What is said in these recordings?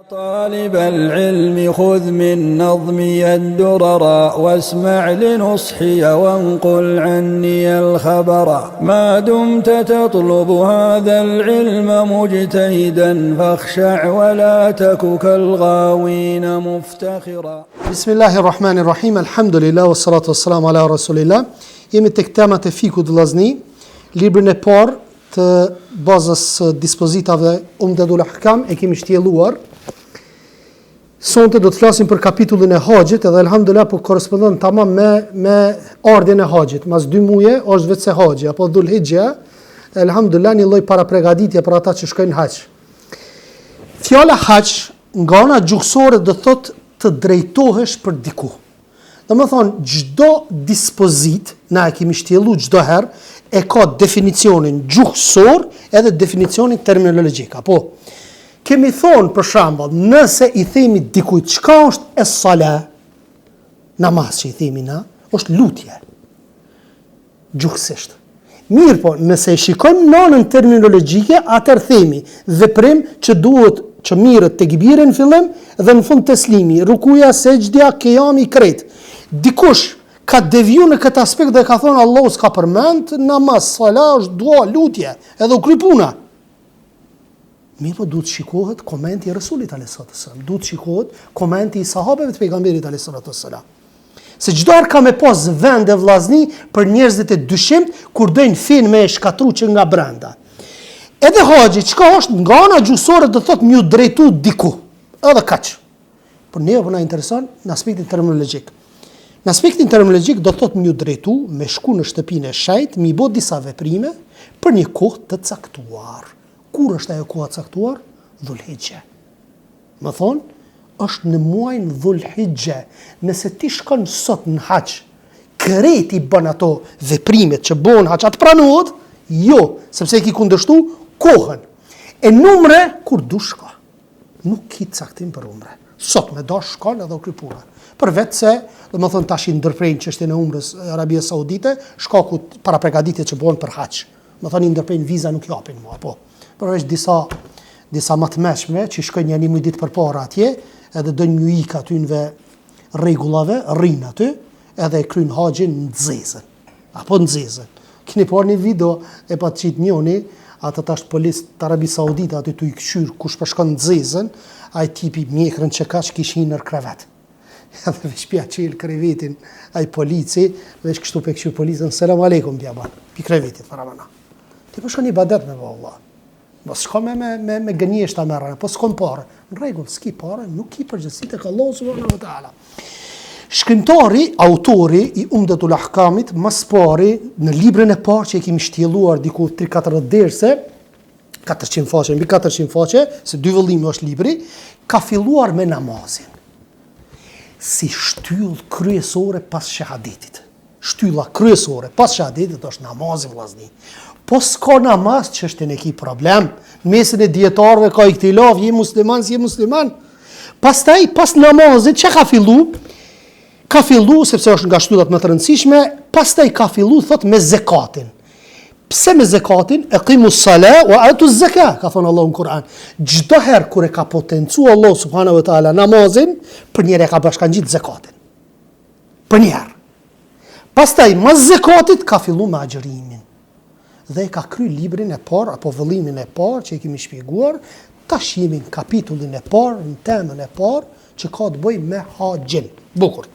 طالب العلم خذ من نظمي الدرر واسمع لنصحي وانقل عني الخبر ما دمت تطلب هذا العلم مجتهدا فاخشع ولا تك كالغاوين مفتخرا. بسم الله الرحمن الرحيم الحمد لله والصلاة والسلام على رسول الله. Jemi tek temat e fikut vëllazni, librin e parë të bazës dispozitave Umdatul Ahkam e kemi shtjelluar. Sonte do të flasim për kapitullin e haxhit, edhe elhamdulillah po korrespondon tamam me ardhjen e haxhit. Mas 2 muaje është vetë se haxhi apo Dhulhijja, elhamdulillah një lloj parapregaditje për ata që shkojnë haxh. Fjala haxh nga ana gjuhësore do thotë të drejtohesh për diku. Domethënë çdo dispozit, na e kemi shtjelluar çdo herë, e ka definicionin gjuhësor edhe definicionin terminologjik, apo kemi thonë për shembull, nëse i themi dikujt çka është es-sala, namaz që i themi na, është lutje. Gjuhësisht. Mirë po, nëse e shikojmë në anën terminologjike, atëherë themi veprim që duhet që mirët tekbirin në fillim dhe në fund teslimi, rukuja, sejdja, qiyami, krejt. Dikush ka deviju në këtë aspekt dhe ka thonë Allahu s'ka përmend namaz, sala është dua, lutje, edhe u kry puna. Mirë po duhet shikohet komenti i Resulit a.s. Duhet shikohet komenti i sahabeve të pejgamberit a.s. Se çdo herë ka me pas vende vllazni për njerëzit e dyshimt kur dojnë fin me shkatru që nga brenda. Edhe haxhi çka është nga ana gjuhësore do thotë më drejtu diku. Edhe kaq. Por ne po na intereson në aspektin terminologjik. Në aspektin terminologjik do thotë më drejtu me shku në shtëpinë e shejt, mi bë disa veprime për një kohë të caktuar. Kur është ajo koha caktuar? Dhulhijja. Më thonë, është në muajin Dhulhijja. Nëse ti shkon sot në haxh, krejt i bën ato veprimet që bën haxh, atë pranohet? Jo, sepse e ki kundërshtu kohën. E numre kur dush shko. Nuk ki caktim për umre. Sot me dash shkon edhe u kry puna. Për vetë se, do më thonë tash i ndërprejnë çështjen e umrës Arabia Saudite, shkaku para përgatitjet që bën për haxh. Më thonë i ndërprejnë viza nuk japin mua, po. Përveç disa më të mëshme që shkojnë një ditë përpara atje, edhe dojnë një ik atynve rregullave, rrinë aty, edhe e kryjnë haxhin në Zezën. Apo në Zezën. Keni parë një video e pa qitë njoni, atë tash policë të Arabi Saudite aty tu i këshyrë kush përshkon në Zezën, ai tipi mjekrën që ka që kishin nër krevet. Edhe veç pja qilë krevetin ai polici, veç kështu pe këshyrë policën, selam aleikum pja ban, pi krevetit faramana. Ti përshkon një badet me valla. Mos shko me gënjeshta me rrënë, po s'kom pare. Në regull, s'ki pare, nuk ki përgjësit e ka Allahu subhanahu wa taala. Shkrimtari, autori i Umdatul Ahkamit, mas pari, në librin e parë që e kemi shtjelluar diku 3-4 derse, 400 faqe, mbi 400 faqe, se 2 vëllime është libri, ka filluar me namazin. Si shtyll kryesore pas shahadetit. Shtylla kryesore pas shahadetit është namazi vllazni. Po s'ka namaz çështën e ki problem. Në mesin e dietarëve ka iktilaf, je musliman, si je musliman. Pastaj pas namazit çka ka fillu? Ka fillu sepse është nga shtyllat më të rëndësishme, pastaj ka fillu thot me zakatin. Pse me zakatin? Aqimus sala wa atuz zakat, ka thonë Allahu në Kur'an. Çdo herë kur e ka potencuar Allahu subhanahu wa taala namazin, për njëherë ka bashkangjit zakatin. Për njëherë. Pastaj mas zakatit ka fillu me agjërimin. Dhe ka kry librin e parë, apo vëllimin e parë që i kemi shpjeguar, tash jemi në kapitullin e parë, në temën e parë, që ka të bëjë me haxhin. Bukur.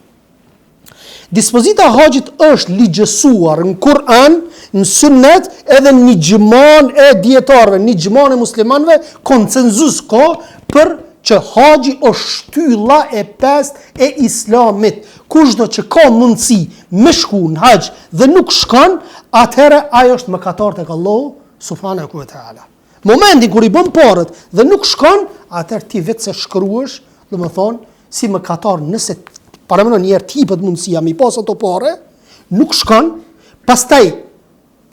Dispozita e haxhit është ligjësuar në Kur'an, në Sunnet, edhe në xhman e dietarëve, në xhman e muslimanëve, konsenzus ka për që haxhi është shtylla e 5 e Islamit. Kushdo që ka mundësi me shku në haxh dhe nuk shkon, atëherë ajo është mëkatar tek Allahu subhanahu wa taala. Momentin kur i bën parët dhe nuk shkon, atëherë ti vetë se shkruhesh, domethënë si mëkatar nëse para më një herë tipet mundësia mi pas ato parë, nuk shkon, pastaj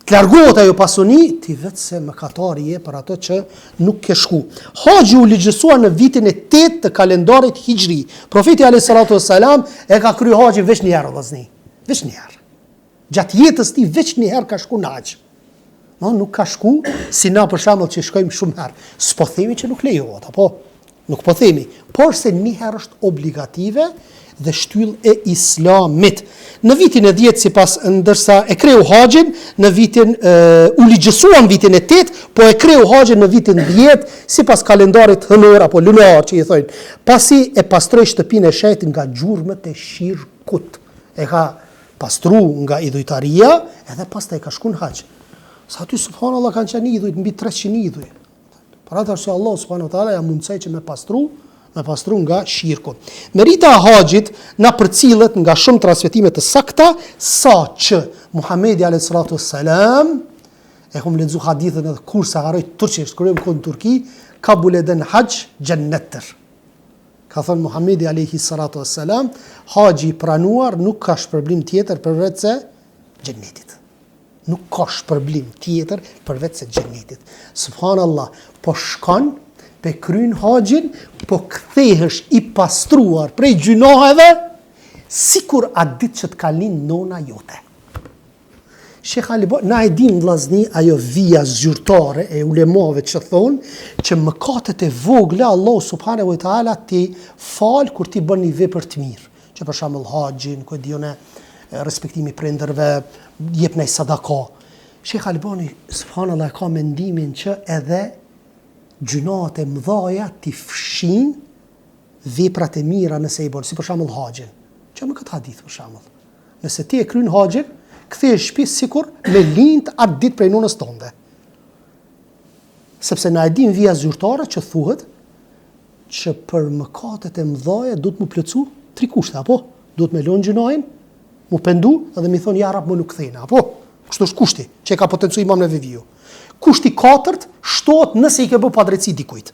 të largohet ajo pasuni, ti vetë se mëkatari je për ato që nuk ke shku. Haxhi u ligjësua në vitin e 8 të kalendarit hijri. Profeti alayhis salatu wassalam e ka kryer haxhin veç një herë vllazni. Veç një herë. Gjatë jetës ti veç një herë ka shku në haxh. Nuk ka shku si na për shembull që shkojmë shumë herë. S'po themi që nuk lejohet, apo Nuk po themi, por se njëherë është obligative dhe shtyll e islamit. Në vitin e 10 sipas ndërsa e kreu haxhin, në vitin u ligjësuan vitin e 8, po e kreu haxhin në vitin 10 sipas kalendarit hënor apo lunar që i thonë. Pasi e pastroi shtëpinë e shejt nga gjurmët e shirkut. E ka pastru nga idhujtaria edhe pastaj ka shku në haxh. Sa aty subhanallahu kanë qenë idhujt mbi 300 idhuj. Për atë arsye Allah subhanahu wa taala ja mundsoi që me pastru nga shirku. Merita e haxhit na përcillet nga shumë transmetime të sakta, sa që Muhamedi alayhi salatu wassalam e kom lexu hadithën edhe kur sa harroj turqisht, kur jam në Turqi, Kabul eden haxh jannetër. Ka thënë Muhamedi alayhi salatu wassalam, haxhi i pranuar nuk ka shpërblim tjetër përveç se xhennetit. Nuk ka shpërblim tjetër përveç se xhennetit. Subhanallah, po shkon pe kryen haxhin, po kthehesh i pastruar prej gjunaheve, sikur atë ditë që të ka lind nona jote. Sheikh Albani, na e dim vllazni ajo vija zyrtare e ulemave që thonë që mëkatet e vogla Allah subhanahu wa taala ti fal kur ti bën një vepër të mirë. Që për shembull haxhin, ku dione respektimi prindërve, jep ndaj sadaka. Sheikh Albani subhanallahu ka mendimin që edhe gjunat e mëdhaja ti fshin veprat e mira nëse i bën, si për shembull haxhin. Që më këtë hadith për shembull. Nëse ti e kryen haxhin, kthehesh shtëpi sikur me lind atë ditë prej nonës tënde. Sepse na e dim vija zyrtare që thuhet që për mëkatet e mëdha duhet mu plotsu 3 kushte, apo? Duhet me lënë gjunahin, mu pendu edhe mi thonë ja rab më nuk kthejna, apo? Kështu është kushti që e ka potencu Imam Neveviu. Kushti 4 shtohet nëse i ke bë padrejti dikujt.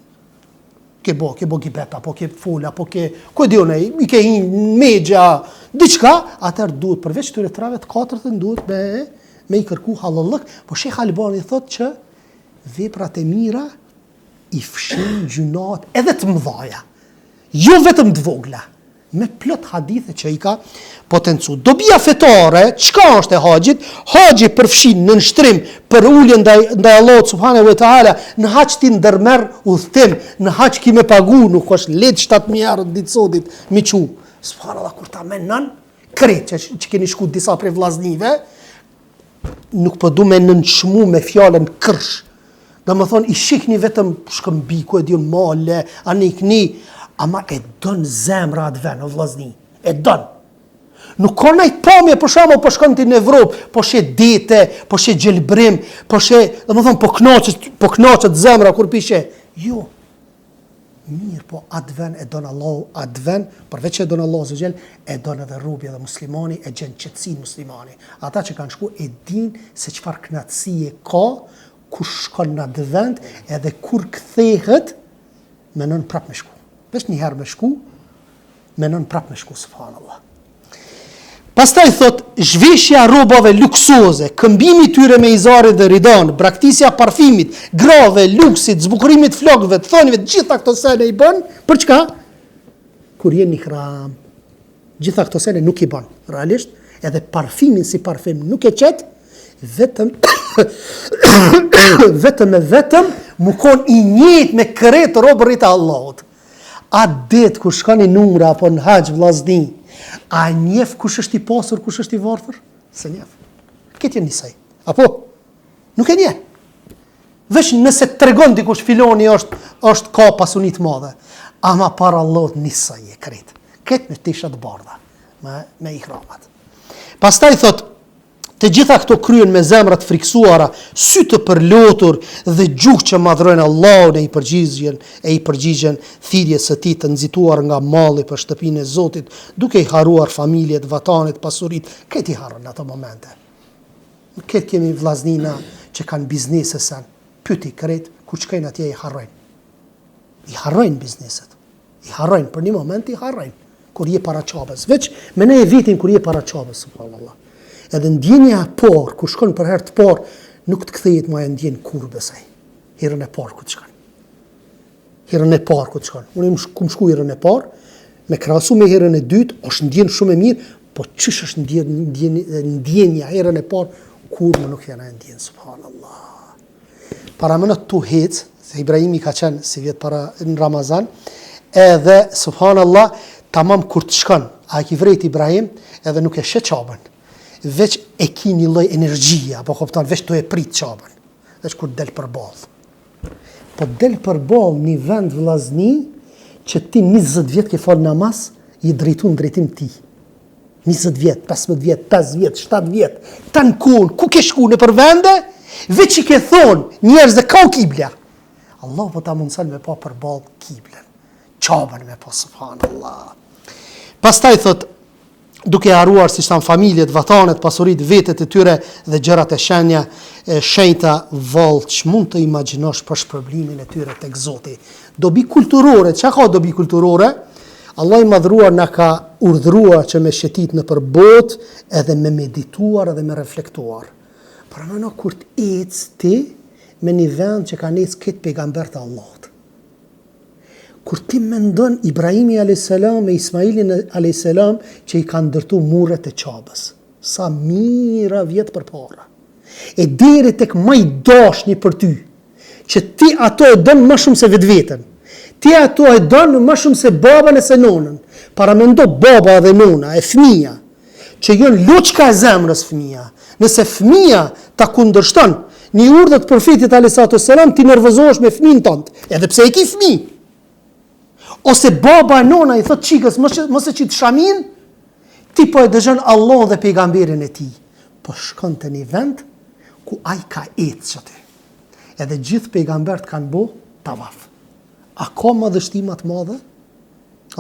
Ke bë gibet, apo ke fol, apo ke ku dione, i ke hin megja, diçka, atëherë duhet përveç këtyre trave të 4 duhet me i kërku halallëk, po Sheikh Albani thotë që veprat e mira i fshin gjunat edhe të mëdhaja, jo vetëm të vogla, me plot hadithe që i ka potencu. Dobia fetare, çka është e haxhit? Haxhi përfshin në nështrim për ulje ndaj Allahut subhanahu wa taala, në haxh ti ndërmerr udhtim, në haxh ki me pagu, nuk është let 7.000 euro ditë sotit mi çu. Subhanallahu kur ta menon, krejt që keni shku disa prej vllaznive, nuk po du me nënçmu me fjalën kërsh. Domethënë i shihni vetëm shkëmbi, ku e diun male, anikni, ama e don zemra atë vend, o vllazni, e don. Nuk ka ndaj pamje, për shembull, po shkon ti në Evropë, po she dete, po she gjelbrim, po she, domethënë po kënaqet zemra kur pishe. Jo. Mirë, po atë vend e don Allahu, atë vend, përveç që e don Allahu subhanahu e don edhe robi dhe muslimani, e gjen qetësinë muslimani. Ata që kanë shku e din se çfarë kënaqësie ka kur shkon në atë vend, edhe kur kthehet, menon prap me shku. Vesh një herë me shku, menon prap me shku, subhanallah. Pastaj thot, zhveshja rrobave luksoze, këmbimi tyre me izare dhe ridan, braktisja parfimit, grave, luksit, zbukurimit flokëve, të thonive, gjitha këto sene i bën, për çka? Kur jeni ihram. Gjitha këto sene nuk i bën, realisht, edhe parfimin si parfim nuk e qet, vetëm vetëm mu kon i njëjtë me kret robërit e Allahut. A det kur shkoni në umra apo në haxh vllazni, a njef kush është i pasur, kush është i varfër? Se njef. Këtë janë njësaj. Apo? Nuk e nje. Vesh nëse të tregon dikush filoni është ka pasunit madhe. Ama para Allahut njësaj e kretë. Këtë me tishat bardha. Me ihramat. Pastaj thot, të gjitha këto kryen me zemrat friksuara, sy të përlotur dhe gjuhë që madhrojnë Allahun e i përgjigjen thirrjes së tij të nxituar nga malli për shtëpinë e Zotit, duke i harruar familjet, vatanit, pasurit, këtë i harron në ato momente. Këtë kemi vllaznina që kanë biznese sen, pyeti krejt, kur shkojnë atje i harrojnë. I harrojnë bizneset. I harrojnë, për një moment i harrojnë, kur je para çapës. Veç me ne e vitin kur je para çapës, subhanallahu. Edhe ndjenja e parë, kur shkon për herë të parë, nuk të kthehet më e ndjen kur besoj. Herën e parë ku të shkon. Herën e parë ku të shkon. Unë kum shku herën e parë, me krahasu me herën e dytë, është ndjen shumë e mirë, po çish është ndjenja herën e parë, kur më nuk jena ndjen, subhanallah. Para më në tu hec Se Ibrahimi ka qenë si vjet para në Ramazan, edhe subhanallah, tamam kur të shkon, a ki vrejt Ibrahim, edhe nuk e shet qabën. Veç e ki një lloj energjia, apo kupton, veç të e prit qabën. Veç kur del për ball. Po del për ball një vend vllazni që ti 20 vjet ke fal namaz, i drejtun drejtim ti. 20 vjet, 15 vjet, 5 vjet, 7 vjet, tan kun, ku ke shku në për vende, veç i ke thonë njerëz dhe ka u kibla. Allah po ta mundësën me pa për ball kiblen. Qabën me pa, subhanallah. Pastaj thot, duke haruar si shtan familjet, vatanet, pasurit, vetet e tyre dhe gjërat e shenja, shenjta vallë, që mund të imagjinosh për shpërblimin e tyre tek Zoti. Dobi kulturore, çka ka dobi kulturore? Allah i madhruar na ka urdhëruar që me shetit në përbot, edhe me medituar edhe me reflektuar. Pra mëno kur të ecë ti me një vend që ka ecë këtë pejgamber të Allahut. Kur ti mendon Ibrahimi a.s. me Ismailin a.s. që i kanë ndërtu murret e Qabës. Sa mira vjet përpara. E deri tek më i dashni për ty, që ti ato e don më shumë se vetveten. Ti ato e don më shumë se babën e se nonën. Para mendo baba dhe nona e fëmia, që janë luçka e zemrës fëmia. Nëse fëmia ta kundërshton një urdhë të profetit a.s. ti nervozohesh me fëmin tënd, edhe pse e ki fëmijë. Ose baba e nona i thot çikës, mos e qit shamin, ti po e dëgjon Allah dhe pejgamberin e tij. Po shkon te një vend ku ai ka ecë aty. Edhe gjithë pejgambert kanë bo tavaf. A ka madhështima të madhe?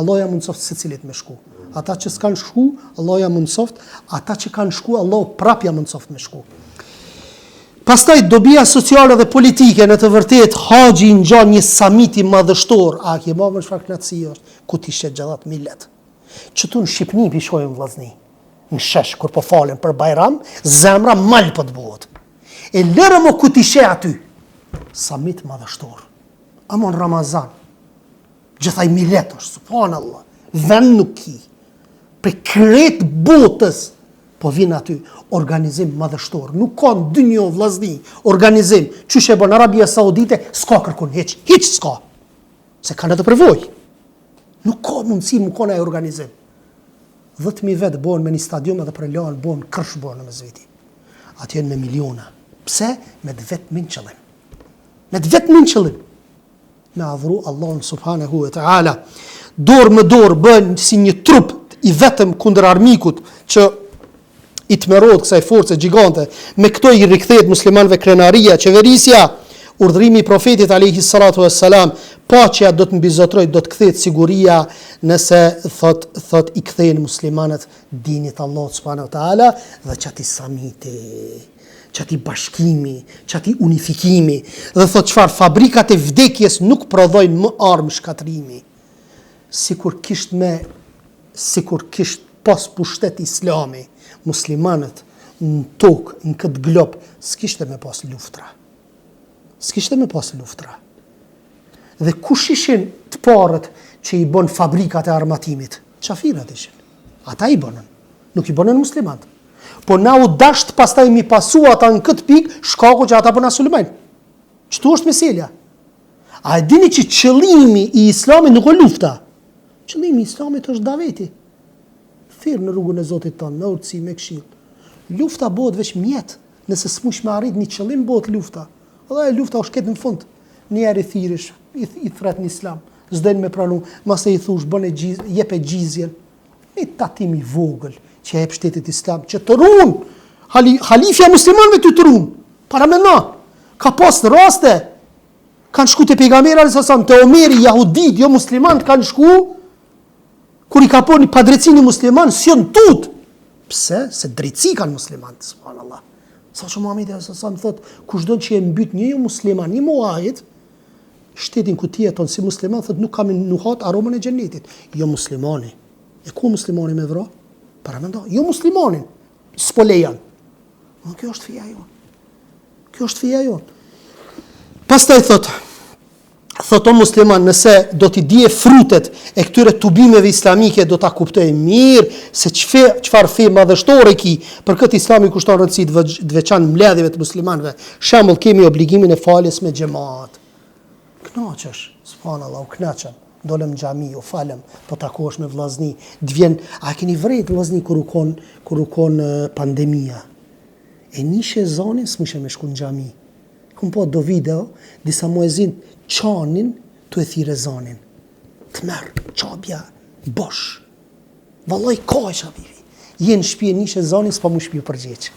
Allah ja mundsoft secilit me shku. Ata që s'kan shku, Allah ja mundsoft, ata që kanë shku, Allah prap ja mundsoft me shku. Pastaj dobia sociale dhe politike, në të vërtet haxhi i ngjan një samiti madhështor, a ke marrë çfarë knatësi është, ku ti shet gjallat millet. Që tu në Shqipni pi shojmë vllazni. Në shesh kur po falen për Bajram, zemra mal po të bëhet. E lërë mo ku ti shet aty. Samit madhështor. Amon Ramazan. Gjithaj millet është, subhanallah. Vend nuk ki. Për kret botës po vinë aty, organizim madhështor. Nuk ka në dynjo vllazni, organizim. Qyshe bën Arabia Saudite, s'ka kërkun, hiç s'ka. Se kanë të përvoj. Nuk ka mundësi më kona e organizim. 10.000 vetë bën me një stadium edhe për lanë bën kërsh bën në Mezveti. Atje me miliona. Pse? Me të vetë min qëllim. Me të vetë min qëllim. Me adhuru Allahun subhanahu wa ta'ala. Dorë më dorë bën si një trup i vetëm kundër armikut që i tmerot kësaj force gjigante, me këto i rikthehet muslimanëve krenaria, qeverisja, urdhrimi i profetit alayhi salatu wassalam, paqja do të mbizotroj, do të kthehet siguria nëse thot i kthehen muslimanët dinit Allahut subhanahu wa taala dhe çati samiti, çati bashkimi, çati unifikimi, dhe thot çfarë fabrikat e vdekjes nuk prodhojnë më armë shkatrimi. Sikur kisht pas pushtet islami, muslimanët në tokë, në këtë glob, s'kishte me pas luftra. S'kishte me pas luftra. Dhe kush ishin të parët që i bën fabrikat e armatimit? Qafirat ishin. Ata i bënën. Nuk i bënën muslimanët. Po na u dasht pastaj mi pasu ata në këtë pikë, shkaku që ata bëna sulmejnë. Qëtu është meselja. A e dini që qëllimi i islamit nuk o lufta? Qëllimi i islamit është daveti. Thirr në rrugën e Zotit tonë, me urtësi, me këshill. Lufta bëhet veç mjet, nëse s'mush me arrit një qëllim bëhet lufta. Dhe lufta është ketë në fund. Njerë i thirish, i thret në islam, s'dojnë me pranu, mase i thush, jep e gjizjen. Një tatim i vogël që jep shtetit islam, që të runë, halifja muslimanëve të runë, para me na, ka pas raste, kanë shku të pejgamberi a.s. të Omeri, jahudit, jo muslimanët kanë shku, kur i ka po një padrejtësi një musliman, s'jon tut. Pse? Se drejtësi kanë muslimanët, subhanallah. Sa që Muhamedi s.a.s. thot, kushdo që e mbyt një musliman, një muajit, shtetin ku ti jeton si musliman, thot nuk kam nuhat aromën e xhenetit. Jo muslimani. E ku muslimani me vra? Para mendo, jo muslimanin. S'po lejan. Kjo është fija jon. Kjo është fija jon. Pastaj thot o musliman, nëse do t'i dije frutet e këtyre tubimeve islamike, do t'a kuptoj mirë se çfarë fe madhështore ki, për këtë islami kushton rëndësi të veçantë mbledhjeve të muslimanëve. Shembull, kemi obligimin e faljes me xhamat. knaqesh, subhanallahu, u knaqem. Dolem xhami, u falem, po takohesh me vllazni, t'vjen, a keni vërejt vllazni kur u kon pandemia. E nishe zonin s'mushe me shku në xhami. Kum po do video, disa muezin qanin tu e thire zonin. Të merë, qabja, bosh. Vallaj ka e shabivi. Jenë shpje nishe zonin, s'pa mu shpje përgjeq.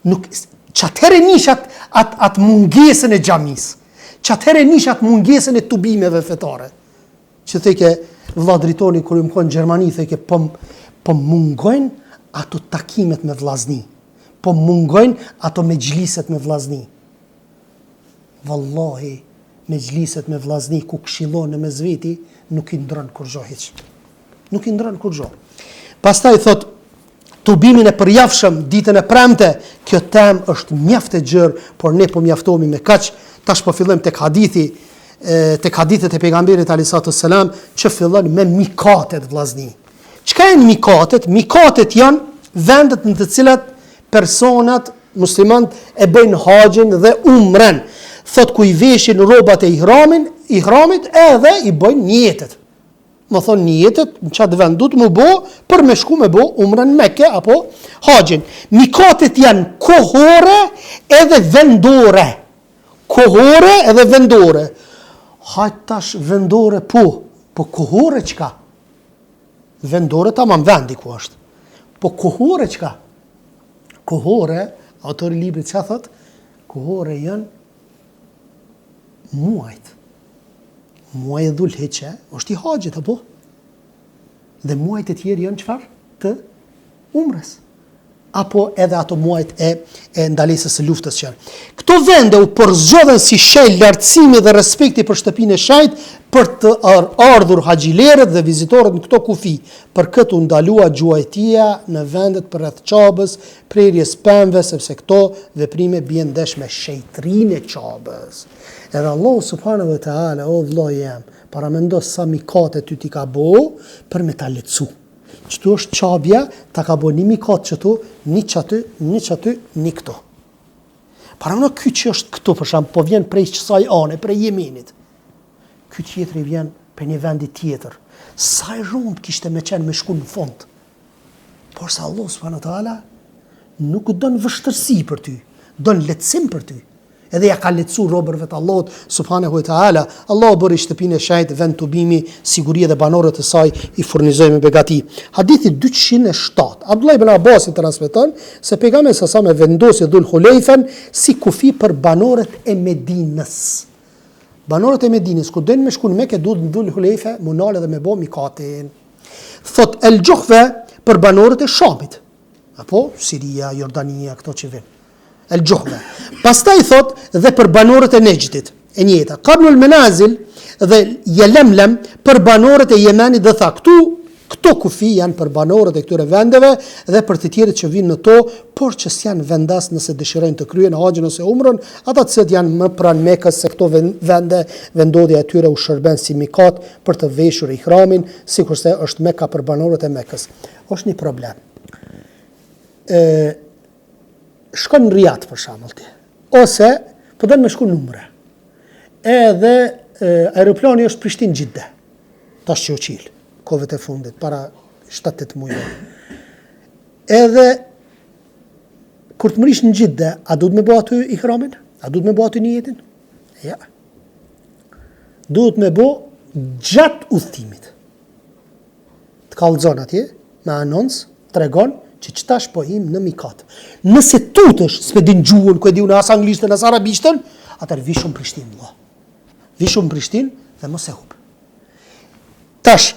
Nuk, qatëhere nish atë mungesën e xhamis. Qatëhere nish atë mungesën e tubimeve fetare. Që theke, vlla dritoni, kër ju më konë në Gjermani, theke, po mungojnë ato takimet me vllazni. Po mungojnë ato me gjliset me vllazni. Wallahi, me gjliset me vllazni ku këshillon në mes veti, nuk i ndron kur gjo hiq. Nuk i ndron kur gjo. Pastaj thot, tubimin e përjafshëm, ditën e premte, kjo temë është mjaft e gjërë, por ne po mjaftohemi me kaq. Tash po fillojmë tek hadithet e pejgamberit alayhissalatu wassalam, që fillon me mikatet vllazni. Çka janë mikatet? Mikatet janë vendet në të cilat personat muslimanët e bëjnë haxhin dhe umren. Thot ku i veshin rrobat e ihramit edhe i bëjnë niyetet. Më thonë niyetet në çat vend duhet më bë për me shku me bë umren në Mekë apo haxhin. Mikatet janë kohore edhe vendore. Kohore edhe vendore. Hajt tash vendore po kohore çka? Vendore tamam vendi ku është. Po kohore çka? Kohore, autori i librit çfarë thot? Kohore janë muajt. Muaj e Dhulhiqe është i haxhit apo? Dhe muajt e tjerë janë çfarë? Të umrës. Apo edhe ato muajt e ndalesës së luftës që janë. Këto vende u përzgjodhen si shenjë lartësimi dhe respekti për shtëpinë e shajt për të ardhur haxhilerët dhe vizitorët në këto kufi. Për këtë u ndalua gjuajtia në vendet përreth Qabës, prerjes pemëve, sepse këto veprime bien ndesh me shejtrinë e Qabës. Edhe Allahu subhanahu wa taala, o vllai jam, paramendo sa mikate ty ti ka bo për me ta lecu. Qëtu është qabja, ta ka bo një mikat qëtu, një qëty, një këto. Paramendo ky që është këtu, për shembull, po vjen prej kësaj ane, prej Jemenit. Ky tjetri vjen për një vendi tjetër. Sa i rumb kishte me qenë me shku në fund. Por sa Allah subhanahu wa taala nuk don vështërsi për ty, don lehtësim për ty. Edhe ja ka lehtësu robërve të Allahut subhanahu wa taala. Allahu bëri shtëpinë e shajt vend tubimi, sigurie dhe banorët e saj i furnizojnë me begati. Hadithi 207. Abdullah ibn Abbas transmeton se pejgamberi sa me vendosi Dhul Hulejfen si kufi për banorët e Medinës. Banorët e Medinës ku doin me shku në Mekë duhet në Dhul Hulejfe munale dhe me bë mikatin. Thot El Gjuhfe për banorët e Shamit. Apo Siria, Jordania, këto që vjen. El Gjuhve. Pastaj thot dhe për banorët e Nejdit, e njëjta. Qarnul Menazil dhe Yelemlem për banorët e Yemenit dhe tha këto kufi janë për banorët e këtyre vendeve dhe për të tjerët që vinë në to, por që s'janë vendas nëse dëshirojnë të kryejnë haxhin ose umrën, ata të cilët janë më pranë Mekës se këto vende vendodhja e tyre u shërben si mikat për të veshur ihramin, sikurse është Mekka për banorët e Mekës. Është një problem. Shkon në Riyadh për shembull ti, ose po don me shku në umre. Edhe aeroplani është Prishtinë-Gjidde. Tash që u qil, kohët e fundit, para 7-8 muajve. Edhe kur të mërish në Gjidde, a duhet me bë aty ihramin? A duhet me bë aty niyetin? Ja. Duhet me bë gjatë udhëtimit. Të kallëzon atje, me anons, tregon që qëtash po im në mikat. Nëse tutësh, s'pe din gjuhën, ku e di unë as anglishtën, as arabishtën, atër vishëm Prishtinë, Allah. Vishëm Prishtinë dhe mos e hub. Tash,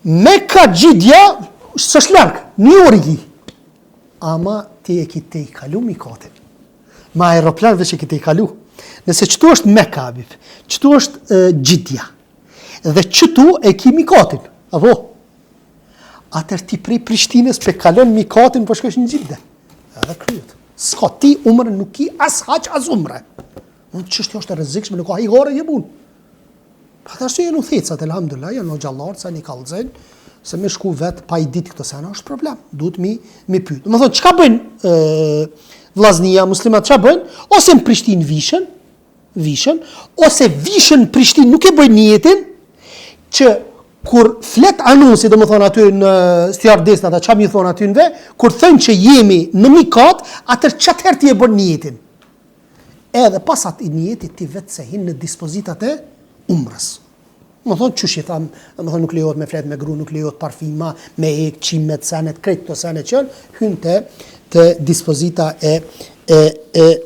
Mekka Gjidja, s'është larkë, një orë i ki. Ama ti e ki te i kalu mikatin. Ma aeroplan dhe që ki te i kalu. Nëse qëtu është Mekka, qëtu është Gjidja. Dhe qëtu e ki mikatin. Apo? Atër ti prej Prishtinës pe kalon mikatin për shkosh në Gjidde. Edhe kryet. S'ka ti umrën nuk ki as haq as umre. Në çështja është e rrezikshme, nuk ka higore jebun. Pa ta shtu janë u thecat, elhamdulillah, janë o gjallarë, sa një kallëzën, se me shku vetë pa i ditë këto sena është problem. Duhet mi pyet. Më thonë, çka bëjnë vllaznia, muslimat çka bëjnë? Ose në Prishtinë vishën, vishën, ose vishën Prishtinë nuk e bëjnë niyetin që kur flet anunsi, do më thonë aty në stewardesën ata çam i thon aty në ve, kur thënë që jemi në mikat, atër çatëherë ti e bën niyetin. Edhe pas atij niyetit ti vetë se hin në dispozitat e umrës. Më thonë çush i tham, më thonë nuk lejohet me flet me gru, nuk lejohet parfima, me ek, qimë, senet, krejt këto senet që hyn te dispozita e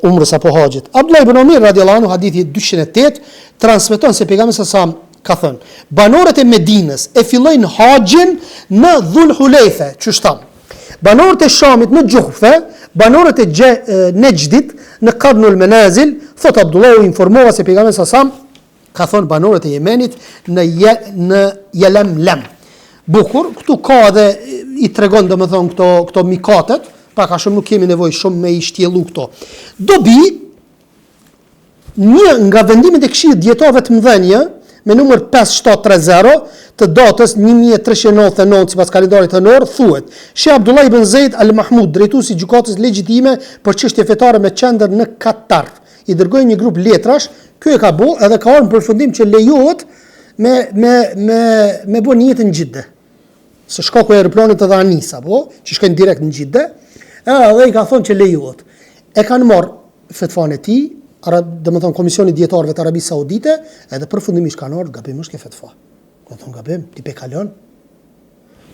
umrës apo haxhit. Abdullah ibn Umar radhiyallahu anhu hadithi 208 transmeton se pejgamberi sa ka thënë, banorët e Medinës e fillojnë haxhin në Dhul Hulejfe, çu tham. Banorët e Shamit në Gjuhfe, banorët e Nejdit në Qarnul Manazil, thot Abdullah u informova se pejgamberi sa ka thonë banorët e Jemenit në Yalamlam. Bukur, këtu ka edhe i tregon domethënë këto mikatet, pra ka shumë nuk kemi nevojë shumë me i shtjellu këto. Dobi një nga vendimet e Këshillit Dietarëve të Mëdhenj me numër 5730 të datës 1399 sipas kalendarit hënor thuhet: Sheh Abdullah ibn Zeid al-Mahmud, drejtuesi i gjykatës legjitime për çështje fetare me qendër në Katar, i dërgoi një grup letrash. Ky e ka bo edhe ka ardhur në përfundim që lejohet me bën niyetin në Xhidde. Se shkaku i aeroplanit edhe Anisa, po, që shkojnë direkt në Xhidde, edhe i ka thonë që lejohet. E kanë marrë fetvan e tij, domethënë Komisioni Dietarëve të Arabisë Saudite, edhe përfundimisht kanë ardhur gabim është ke fetva. Do thonë gabim, ti pe kalon.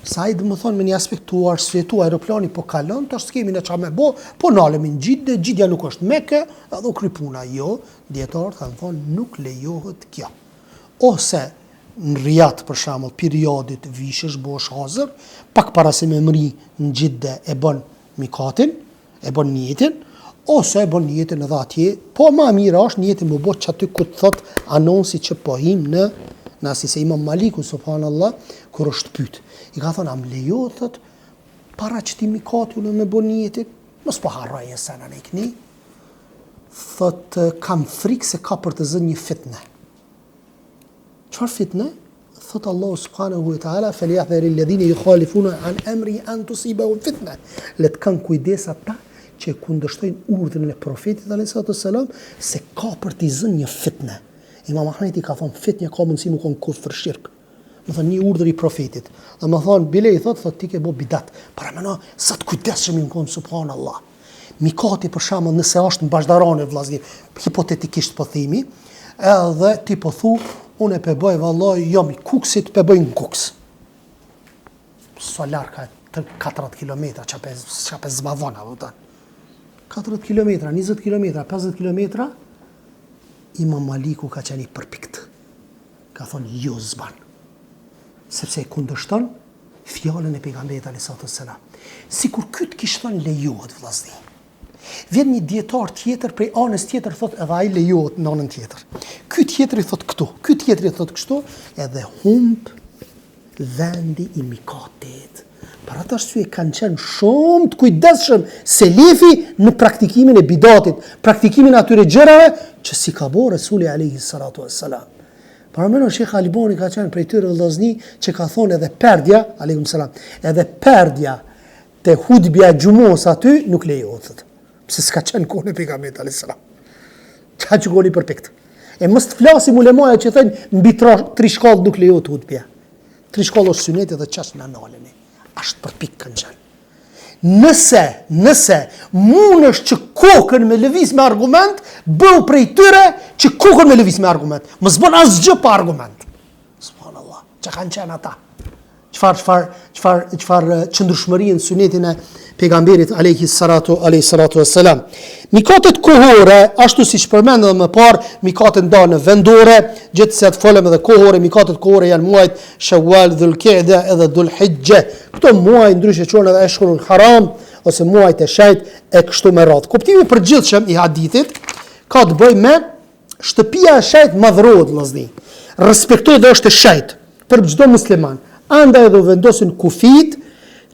Sa i domethënë me një aspekt tu arsyetu aeroplani po kalon, tash skemi ne çfarë më bë, po nalemi në Xhidde, Xhidja nuk është Mekë, edhe u kry puna. Jo, dietarët kanë thonë nuk lejohet kjo. Ose në Riyadh për shembull, periodit vishësh bosh hazër, pak para se me mri në Xhidde e bën mikatin, e bën niyetin, ose e bën niyetin edhe atje, po më mirë është niyetin më bë çaty ku thot anonsi që po him në asi se Imam Maliku subhanallah kur është pyet. I ka thonë am lejohet thot para që ti mikati unë me bën niyetin, mos po harroj e sana në ikni. Thot kam frikë se ka për të zënë një fitne. Çfarë fitne? Thot Allah subhanahu wa taala falyahdhar alladhina yukhalifuna an amri an tusibahum fitna. Le të kanë kujdes ata që kundërshtojnë urdhrin e profetit alayhi salam se ka për të zënë një fitne. Imam Ahmedi ka thonë fitnja ka mundësi më kon kufër shirk. Më thonë një urdhër i profetit. Dhe më thonë bile i thot ti ke bo bidat. Para mëno sa të kujdesshëm i kon subhanallah. Mikati për shembull nëse është në bashdarane vllazni, hipotetikisht po themi, edhe ti po thu unë e pe bëj vallahi jo mi kuksit pe bëj në kuks. Solar ka 40 km çape zbavona vota. 40 km, 20 km, 50 km. Imam Maliku ka qenë i përpikt. Ka thonë jo zban. Sepse e kundërshton fjalën e pejgamberit alayhi salam. Sikur ky të kishte thënë lejohet vllazni. Vjen një dietar tjetër prej anës tjetër thot edhe ai lejohet në anën tjetër. Ky tjetri thot këtu, ky tjetri thot kështu, edhe humb vendi i mikatit. Për atë arsye kanë qenë shumë të kujdesshëm selefi në praktikimin e bidatit, praktikimin atyre gjërave që si ka bërë Resuli alayhi salatu wassalam. Para mëno Sheikh Albani ka qenë prej tyre vëllazni që ka thonë edhe perdja, alaykum salam, edhe perdja te hudbja xhumos aty nuk lejohet. Pse s'ka qenë kohën e pejgamberit alayhi salam. Çka që goli përpikt. E mos të flasim ulemaja që thënë mbi tri shkallë nuk lejohet hudbja. Tri shkallë është suneti dhe çash na nalemi. Ashtë përpik kanë qenë. Nëse mund është që kokën me lëviz me argument, bëu prej tyre që kokën me lëviz me argument. Mos bën asgjë pa argument. Subhanallah, që kanë qenë ata. Çfarë qëndrueshmëri në sunetin e pejgamberit alayhi salatu wassalam. Mikatet kohore, ashtu siç përmendëm më parë, mikatet ndan në vendore, gjithsesi të folëm edhe kohore, mikatet kohore janë muajt Shawwal, Dhulqa'da edhe Dhulhijja. Këto muaj ndryshe quhen edhe Ashhurul Haram ose muajt e shenjt e kështu me radhë. Kuptimi i përgjithshëm i hadithit ka të bëjë me shtëpia e shenjt madhrohet vllazni. Respektoj dhe është e shenjt për çdo musliman. Andaj edhe vendosin kufit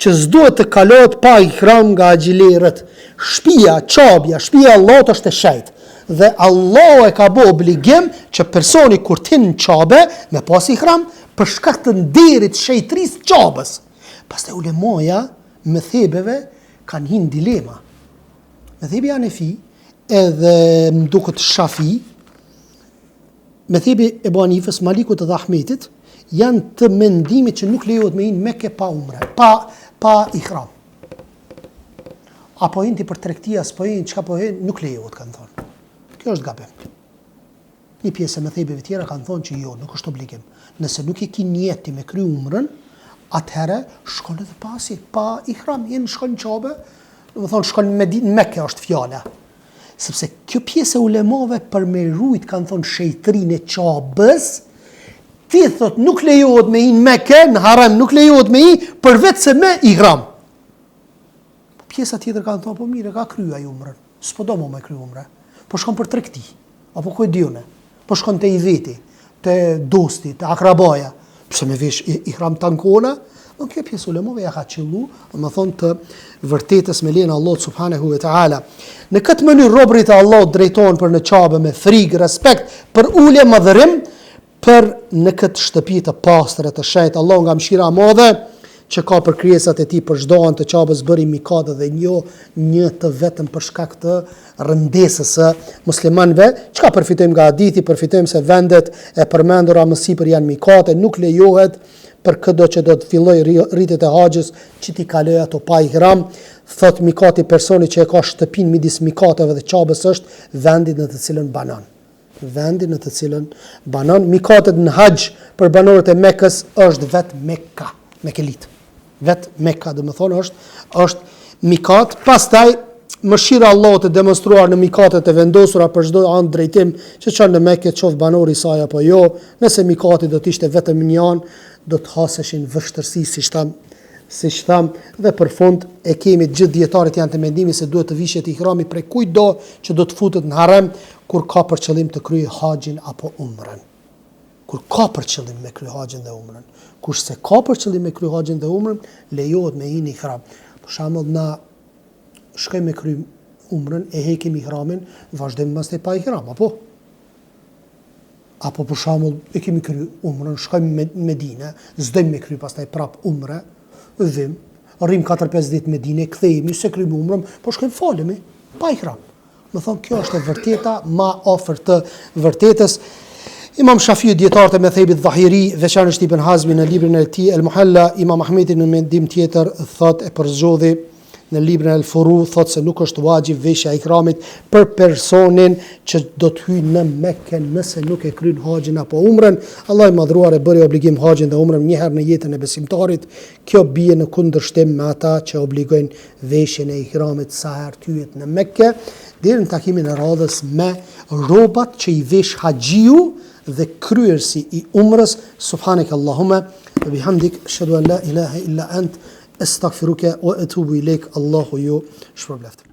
që s'duhet të kalohet pa ihram nga xhilerët. Shtëpia, çabja, shtëpia e Allahut është e shenjtë. Dhe Allah e ka bë obligim që personi kur të në çabe me pas ihram për shkak të nderit shenjtërisë çabës. Pastaj ulemaja me thebeve kanë hinë dilema. Me thebi Hanefi edhe më duket Shafi Methebi Ebu Hanifës, Malikut dhe Ahmetit janë të mendimit që nuk lejohet me hinë Mekke pa umre, pa ihram. Apo hinë ti për tregtia, s'po hinë, çka po hinë, nuk lejohet, kanë thonë. Kjo është gabim. Një pjesë e methebeve tjera kanë thonë që jo, nuk është obligim. Nëse nuk e ki njeti me kry umrën, atëherë shkon edhe pasi, pa ihram, jenë shkon në Qabe, do të thonë shkon në Mekke është fjala. Sepse kjo pjesë e ulemave për me rujt, kanë thonë shejtrin e Qabës, ti thot nuk lejohet me hinë Mekke, në haram nuk lejohet me hinë, për vetë se me ihram. Pjesa tjetër kanë thonë, po mire, ka krya i umrën, s'po do me kry umrë, po shkon për tregti, apo ku e diune, po shkon të i veti, të dosti, të akrabaja, pëse me vesh ihram tankona, në kjo pjesë ulemove ja ka qëllu, më thonë të vërtetës me lena Allah subhanahu wa ta'ala. Në këtë mënyrë robrit e Allah drejton për në Qabe me frikë, respekt, për ulje madhërim, për në këtë shtëpi të pastër të shenjtë. Allah nga mëshira madhe që ka për krijesat e tij, për çdo anë të Qabës bëri mikat dhe një të vetëm për shkak të rëndesës së muslimanëve. Çka përfitojmë nga hadithi? Përfitojmë se vendet e përmendura më sipër janë mikate, nuk lejohet për këdo që do të filloj rritet e haxhës që ti kaloj ato pa ihram. Thot mikati personi që e ka shtëpinë midis mikateve dhe Qabës është vendi në të cilën banon. Vendi në të cilën banon. Mikatet në haxh për banorët e Mekës është vetë Mekka, Mekelit. Vetë Mekka, dhe më thonë, është mikat. Pastaj, mëshira Allah të demonstruar në mikatet e vendosura për çdo anë drejtim që çon në Mekë, qoftë banori i saj apo jo. Nëse mikati do të ishte vetëm një anë, do të haseshin vështërsi, siç tham, dhe për fund e kemi gjithë dietarët janë të mendimit se duhet të vishet ihrami prej kujdo që do të futet në harem kur ka për qëllim të kryej haxhin apo umrën. Kur ka për qëllim me kry haxhin dhe umrën. Kurse ka për qëllim me kry haxhin dhe umrën, lejohet me hinë ihram. Për shembull, na shkojmë me kry umrën, e hekim ihramin, vazhdojmë pastaj pa ihram, apo? Apo për shembull, e kemi kry umrën, shkojmë me Medinë, s'dojmë me kry pastaj prap umrë, vim, rrim 4-5 ditë në Medinë, kthehemi, se kryjmë umrën, po shkojmë falemi pa ihram. Më thonë, kjo është e vërteta, ma afër të vërtetës. Imam Shafiu, dietarët e methebit Dhahiri, veçanërisht Ibn Hazmi në librin e tij El Muhalla, Imam Ahmedi në mendim tjetër thot e përzgjodhi në librin El Furu, thot se nuk është wajib veshja e ihramit për personin që do të hyjë në Mekë nëse nuk e kryen haxhin apo umrën. Allah i madhruar e bëri obligim haxhin dhe umrën një herë në jetën e besimtarit. Kjo bie në kundërshtim me ata që obligojnë veshjen e ihramit sa herë hyet në Mekë, deri në takimin e radhës me rrobat që i vesh haxhiu dhe kryersi i umrës. Subhanak Allahumma wa bihamdik, ashhadu an la ilaha illa ant, astaghfiruka wa atubu ilaik. Allahu ju shpërbleft.